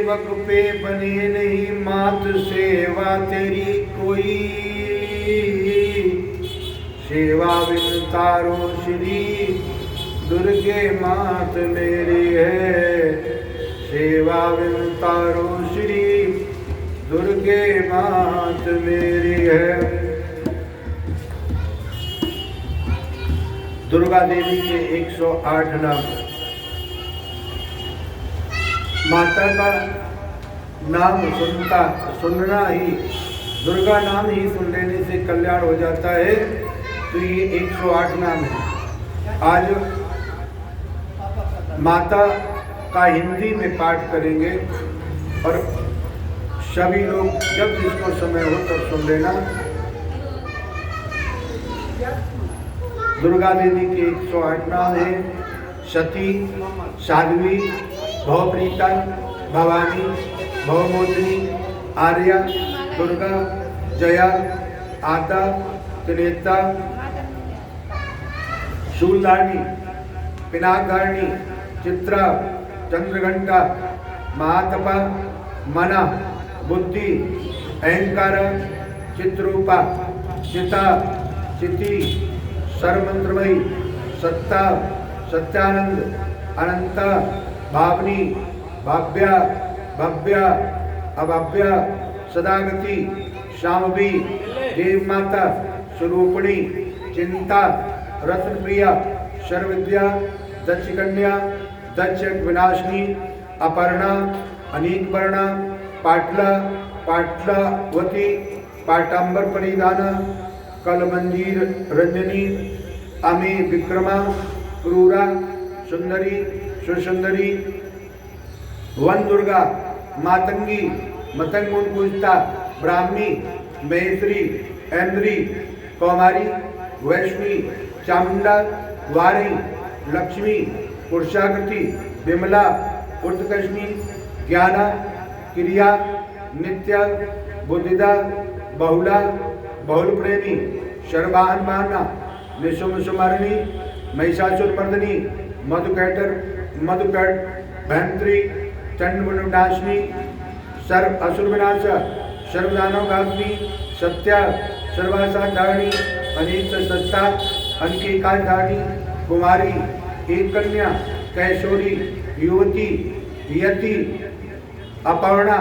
सेवक पे बने नहीं मात सेवा तेरी कोई, सेवा बिन तारो श्री दुर्गे मात मेरी है, सेवा बिन तारो श्री दुर्गे मात मेरी है। दुर्गा देवी के 108 नाम। माता का नाम सुनना ही, दुर्गा नाम ही सुन लेने से कल्याण हो जाता है। तो ये 108 नाम है। आज माता का हिंदी में पाठ करेंगे और सभी लोग जब जिसको समय हो तब सुन लेना। दुर्गा देवी के 108 नाम है। सती, साध्वी, भवप्रीता, भवानी, भवमोचनी, आर्या, दुर्गा, जया, आता, त्रिनेता, शूलधारिणी, पिनाकधारिणी, चित्रा, चंद्रघंटा, महातपा, मना, बुद्धि, अहंकार, चित्रूपा, चिता, चिति, सर्वमंत्रमयी, सत्ता, सत्यानंद, अनंता, भावनी, भाव्या, भव्या, अभव्या, सदागति, शांभवी, देवमाता, स्वरूपिणी, चिंता, रत्नप्रिया, सर्वविद्या, दक्षकन्या, दक्ष विनाशिनी, अपर्णा, अनीकवर्णा, पाटला, पाटलावती, पाटांबर परिधाना, कलमंजीर रंजनी, अमी विक्रमा, क्रूरा, सुंदरी, सुसुंदरी, वन दुर्गा, मातंगी, मतंगुंकुशता, ब्राह्मी, महेश्वरी, ऐन्द्री, कौमारी, वैष्णी, चामुंडा, वारी, लक्ष्मी, पुरुषाकृति, विमला, उत्कर्षणी, ज्ञाना, क्रिया, नित्या, बुद्धिदा, बहुला, बहुल प्रेमी, शर्वाहन माना, निशुम सुमरणी, महिषासुरमर्दिनी, मधुकैट भैंत्री, चंडमुंडाशिनी, सर्व असुर विनाशा, सर्वदानव घातनी, सत्या, सर्वासाधारणी, अनीत सत्ता, अनकेकाधारणी, कुमारी, एक कन्या, कैशोरी, युवती, यति, अपर्णा,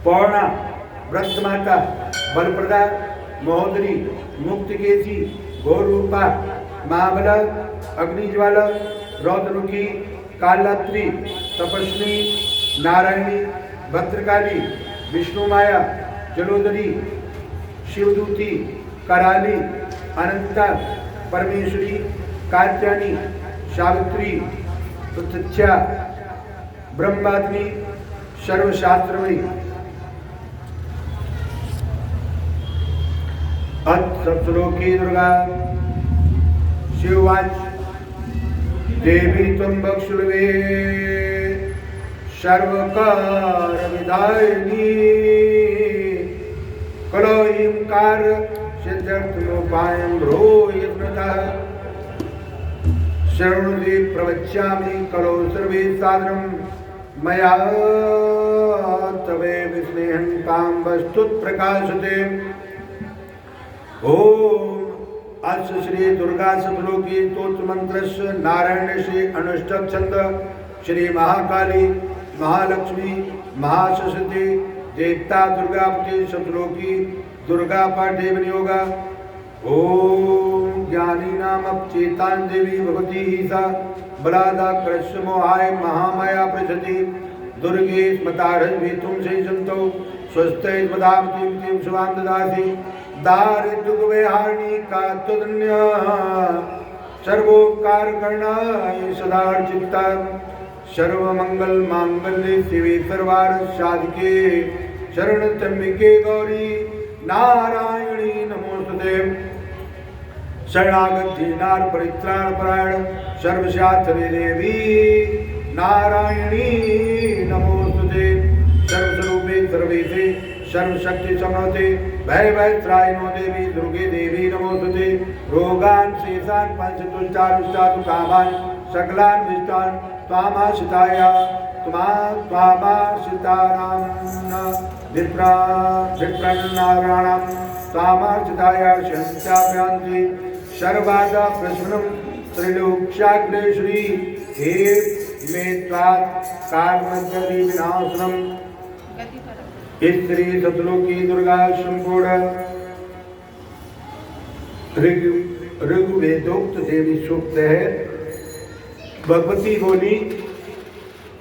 पौर्णा, व्रतमाता, बलप्रदा, महोदरी, मुक्तकेशी, घोरूपा, महाबला, अग्निज्वाला, रौद्रमुखी, कालरात्रि, तपस्विनी, नारायणी, भद्रकाली, विष्णुमाया, जलोदरी, शिवदूती, कराली, अनंता, परमेश्वरी, कात्यायनी, सावित्री, प्रत्यक्षा, ब्रह्माग्नि, सर्वशास्त्रमयी। सप्तलोकी दुर्गा शिववाच देवी त्वं वक्षुर्वे सर्वकार विदायिनी, कलो ईंकार सिद्ध्यर्थोपायं ब्रूयतः, शरणुदे प्रवक्ष्यामि कलो सर्वे सादरं मया तवे विस्नेहं तां वस्तुत प्रकाशते। ओम अस श्री दुर्गा सप्तलोकी स्तोत्र मंत्रस्य नारायण से अनुष्ठक छंद श्री महाकाली, महालक्ष्मी, महासरस्वती, देवता दुर्गापति सप्तलोकी दुर्गा पाठे विनियोगा। ओम ज्ञानी नाम चेतान देवी भगवती सा बलादा कृष्ण मोहाय महामाया प्रचति, दुर्गे स्मतारज्ञ तुम से संतो स्वस्थ पदावती शुभाम ददासी, दारिद्र्यहारिणी का तुदन्य सर्वोपकार करणाय सदार्चिता, सर्वमंगल मांगल्ये शिवे सर्वार्थ साधिके, शरण त्र्यंबके गौरी नारायणी नमोस्तुते। शरणागति नार परित्राण परायण सर्वशास्त्रे देवी नारायणी नमोस्तुते। सर्वस्वरूपे सर्वेशे सर्वशक्ति समृते भय भयत्रायिनो देवी दुर्गे देवी नमोस्तुते। रोगान शेषान पंचतुष्टारुष्टादु कामान् सकलान् विष्टान् त्वामाश्रिताय त्वामाश्रितानां विप्रन्नाराणां त्वामाश्रितायार्षन्त्याभ्यान्ति सर्वादा प्रश्नं त्रिलोक्याग्रे श्री हे मे त्वात् कार्मकरी विनाशनम् स्त्री सतलोकी दुर्गा संपूर्ण ऋग्वेदोक्त देवी सूक्त है। भगवती बोली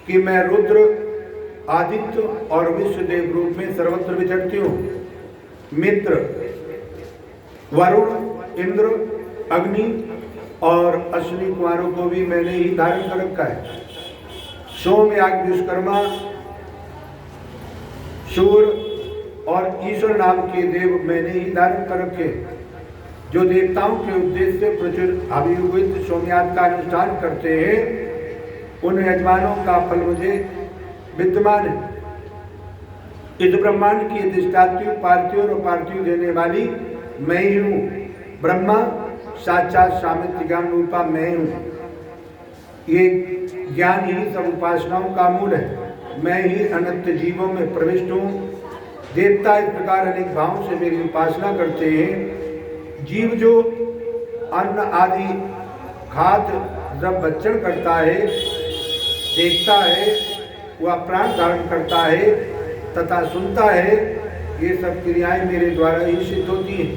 कि मैं रुद्र, आदित्य और विश्वदेव रूप में सर्वत्र विचरती हूँ। मित्र, वरुण, इंद्र, अग्नि और अश्विनी कुमारों को भी मैंने ही धारण कर रखा है। सोम, याग, विश्वकर्मा, सूर्य और ईश्वर नाम के देव मैंने ही धारण कर रखे। जो देवताओं के उद्देश्य से प्रचुर अभियुक्त सोमयाग का अनुष्ठान करते हैं, उन यजमानों का फल मुझे विद्यमान है। इस ब्रह्मांड की अधिष्ठात्री, पार्थिव और अपार्थिव देने वाली मैं ही हूँ। ब्रह्मा साक्षात सामित्य ज्ञान रूपा मैं हूँ। ये ज्ञान ही सब उपासनाओं का मूल है। मैं ही अनंत जीवों में प्रविष्ट हूँ। देवता इस प्रकार अनेक भावों से मेरी उपासना करते हैं। जीव जो अन्न आदि खाद्य जब भक्षण करता है, देखता है, वह प्राण धारण करता है तथा सुनता है, ये सब क्रियाएं मेरे द्वारा ही सिद्ध होती हैं।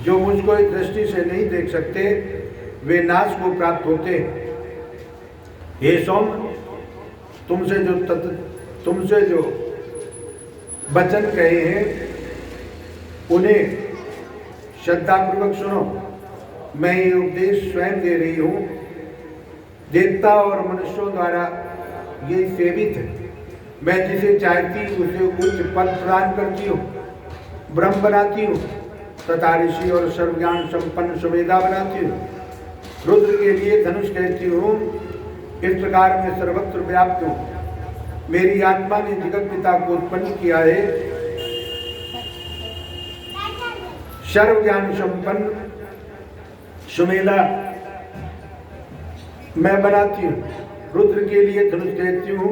जो मुझको इस दृष्टि से नहीं देख सकते, वे नाश को प्राप्त होते हैं। हे सोम, तुमसे जो वचन कहे हैं, उन्हें श्रद्धापूर्वक सुनो। मैं ये उपदेश स्वयं दे रही हूँ। देवता और मनुष्यों द्वारा ये सेवित है। मैं जिसे चाहती उसे उच्च पद प्रदान करती हूँ, ब्रह्म बनाती हूँ तथा ऋषि और सर्वज्ञान संपन्न सुमेधा बनाती हूँ। रुद्र के लिए धनुष कहती हूँ। इस प्रकार मैं सर्वत्र व्याप्त हूँ। मेरी आत्मा ने जगत पिता को उत्पन्न किया है। सर्व ज्ञान संपन्न सुमेधा मैं बनाती हूँ। रुद्र के लिए धनुष कहती हूँ।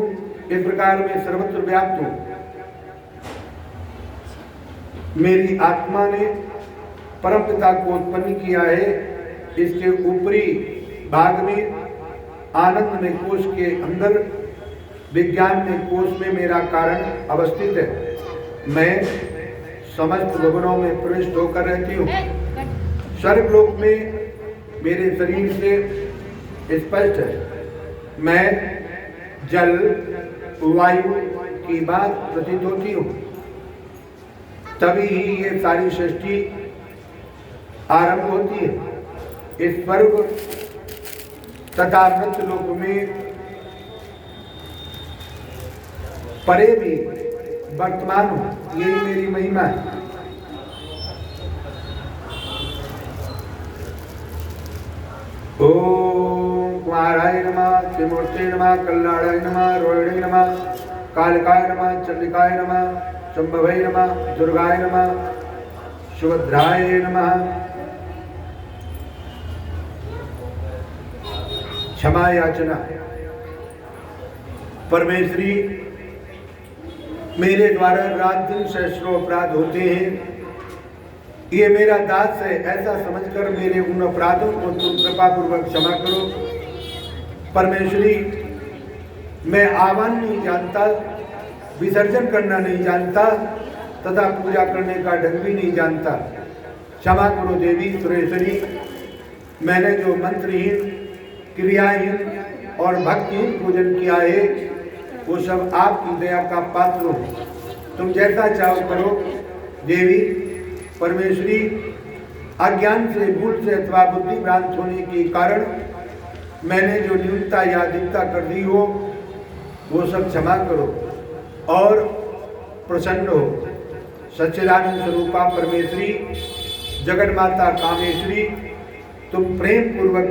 इस प्रकार मैं सर्वत्र व्याप्त हूँ। मेरी आत्मा ने परम पिता को उत्पन्न किया है। इसके ऊपरी भाग में आनंद में कोश के अंदर विज्ञान में कोश में मेरा कारण अवस्थित है। मैं समस्त भवनों में प्रविष्ट होकर रहती हूँ। स्वर्गलोक में मेरे शरीर से स्पष्ट है। मैं जल, वायु की बात प्रतीत होती हूँ। तभी ही ये सारी सृष्टि आरंभ होती है। इस स्वर्ग तथा मृत्यु लोक में परे भी वर्तमान हूँ। यही मेरी महिमा है। ओम कुमाराय नमः, त्रिमूर्ते नमः, कल्याणाय नमः, रोहिणी नमः, कालिकाय नमः, चंडिकाय नमः, शंभवे नमः, दुर्गाय नमः, सुभद्राय नमः। क्षमा याचना। परमेश्वरी, मेरे द्वारा रात दिन सैकड़ों अपराध होते हैं। ये मेरा दास है, ऐसा समझकर मेरे उन अपराधों को तुम कृपा पूर्वक क्षमा करो। परमेश्वरी, मैं आह्वान नहीं जानता, विसर्जन करना नहीं जानता तथा पूजा करने का ढंग भी नहीं जानता। क्षमा करो देवी सुरेश्वरी। मैंने जो मंत्रहीन, क्रियाहीन और भक्तिहीन पूजन किया है, वो सब आपकी दया का पात्र हो। तुम जैसा चाहो करो देवी। परमेश्वरी, अज्ञान से, भूल से अथवा बुद्धि भ्रांत होने के कारण मैंने जो न्यूनता या अधिकता कर दी हो, वो सब क्षमा करो और प्रसन्न हो। सच्चिदानंद स्वरूपा परमेश्वरी, जगत माता कामेश्वरी, तुम प्रेम पूर्वक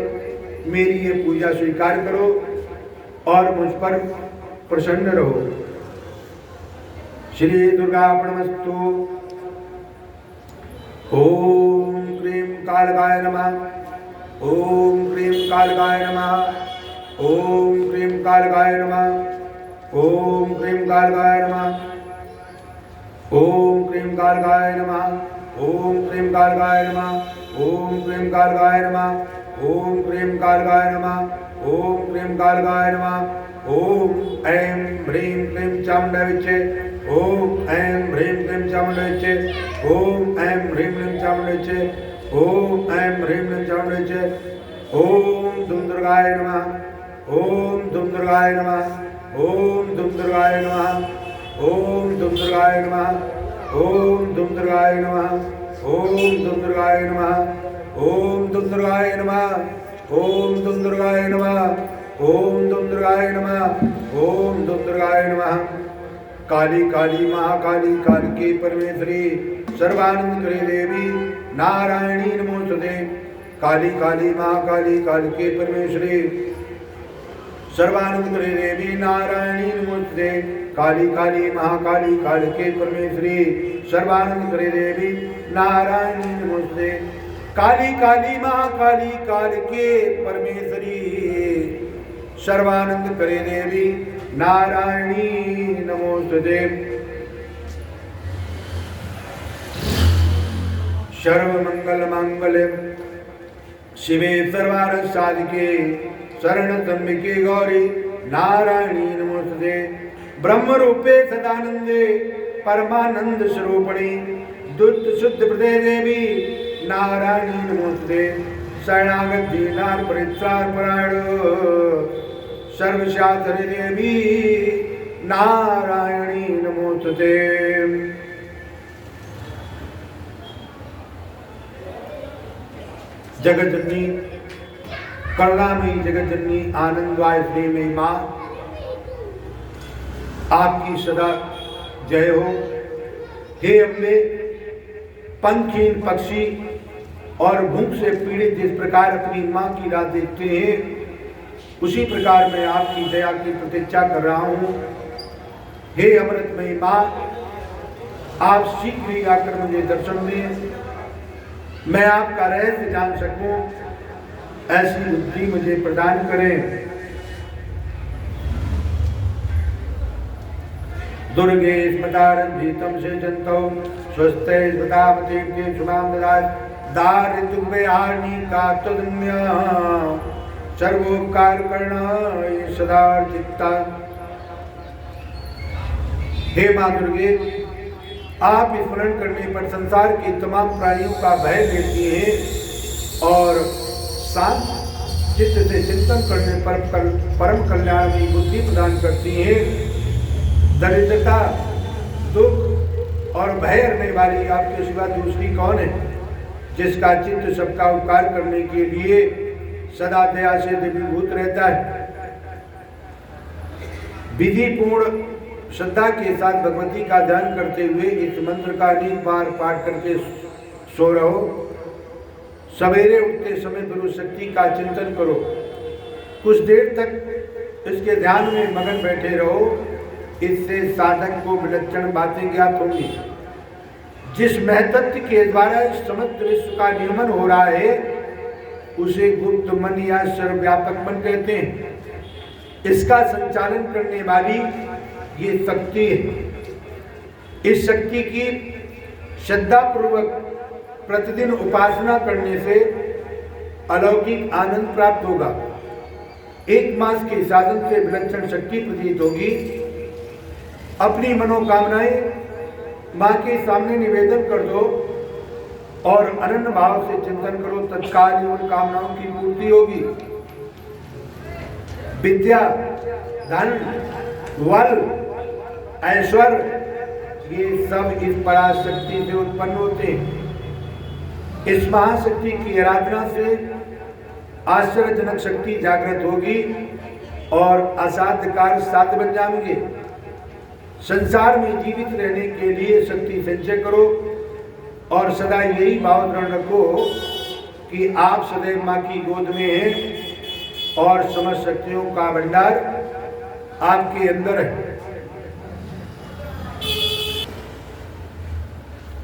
मेरी ये पूजा स्वीकार करो और मुझ पर प्रसन्न रहो। श्री दुर्गा प्रणमस्तु। ओम क्रीं कालकाय नमः। ओम क्रीं कालकाय नमः। ओम क्रीं कालकाय नमः। ओम क्रीं गार्गाय नमः। ओम क्रीं गार्गाय नमः। ओम क्रीं गार्गाय नमः। ओम क्रीं गार्गाय नमः। ओम क्रीं गार्गाय नमः। ओम क्रीं गार्गाय नमः। ओम ऐं ह्रीं क्लीं चामुण्डाय विच्चे। ओम ऐं ह्रीं क्लीं चामुण्डाय विच्चे। ओम ऐं ह्रीं क्लीं चामुण्डाय विच्चे। ओम ऐं ह्रीं क्लीं चामुण्डाय विच्चे। ओम धूम दुर्गाय नमः। ओम धूम दुर्गाय नमः। ओम धूम दुर्गाय नमः। ओम धूम दुर्गाय नमः। ओम धूम दुर्गाय नमः। ओम धूम दुर्गाय नमः। ओम धूम दुर्गाय नमः। ओम धूम दुर्गाय नमः। ओम धूम दुर्गाय नमः। ओम धूम दुर्गाय नमः। काली काली महाकाली कालिके परमेश्वरी सर्वानंद करे देवी नारायणी नमोस्तुते। काली काली महाकाली कालिके परमेश्वरी सर्वानंद करे देवी नारायणी नमोस्तुते। काली काली महाकाली कालिके परमेश्वरी सर्वानंद करे देवी नारायणी नमोस्तुते। काली काली महाकाली कालिके परमेश्वरी सर्वानंद करे देवी नारायणी नमोस्तुते। सर्वमंगल मांगल्ये शिवे सर्वार्थ साधिके शरणत्र्यंबके गौरी नारायणी नमोस्तुते। ब्रह्म रूपे सदानंदे परमानंद स्वरूपिणी दुष्ट शुद्ध प्रदे देवी नारायणी नमोस्तुते। शरणागत दीनार परित्राण परायण सर्वशास्त्र देवी नारायणी नमोस्तुते। जगत जननी करुणामयी जगत जननी आनंदवाय स्नेहमयी माँ आपकी सदा जय हो। हे अम्बे, पंखीन पक्षी और भूख से पीड़ित जिस प्रकार अपनी माँ की राह देखते हैं उसी प्रकार मैं आपकी दया की प्रतीक्षा कर रहा हूँ। हे अमृतमयी माँ, आप शीघ्र ही आकर मुझे दर्शन दें, मैं आपका रहस्य जान सकूं, ऐसी बुद्धि मुझे प्रदान करें। दुर्गे स्मतारंभितं सेचन्तौ स्वस्ते स्मतामते शुभां ददात् दारिद्र्यहारिणी कात्तदन्य सर्वोपकार करणाय सदा चित्ता। हे माँ दुर्गे, आप स्मरण करने पर संसार के तमाम प्राणियों का भय देती हैं और शांत चित्त से चिंतन करने पर परम कल्याण की बुद्धि प्रदान करती हैं। दरिद्रता, दुख और भय हरने वाली आपके सिवा दूसरी कौन है, जिसका चित्त सबका उपकार करने के लिए सदा दया से दिव्यभूत रहता है। विधि पूर्ण श्रद्धा के साथ भगवती का ध्यान करते हुए इस मंत्र का अनेक बार पाठ करके सो रहो। सवेरे उठते समय गुरु शक्ति का चिंतन करो, कुछ देर तक इसके ध्यान में मगन बैठे रहो। इससे साधक को विलक्षण बातें ज्ञात होंगी। जिस महतत्व के द्वारा इस समस्त विश्व का निर्माण हो रहा है उसे गुप्त मन या सर्वव्यापक मन कहते हैं। इसका संचालन करने वाली ये शक्ति है। इस शक्ति की श्रद्धा पूर्वक प्रतिदिन उपासना करने से अलौकिक आनंद प्राप्त होगा। एक मास के साधन से विलक्षण शक्ति प्रतीत होगी। अपनी मनोकामनाएं माँ के सामने निवेदन कर दो और अनन्य भाव से चिंतन करो, तत्काल ही उन कामनाओं की पूर्ति होगी। विद्या, धन, बल, ऐश्वर्य ये सब इस पराशक्ति से उत्पन्न होते हैं। इस महाशक्ति की आराधना से आश्चर्यजनक शक्ति जागृत होगी और असाध्य कार्य साध्य बन जाएंगे। संसार में जीवित रहने के लिए शक्ति संचय करो और सदा यही भाव दृढ़ रखो कि आप सदैव माँ की गोद में हैं और समस्त शक्तियों का भंडार आपके अंदर है।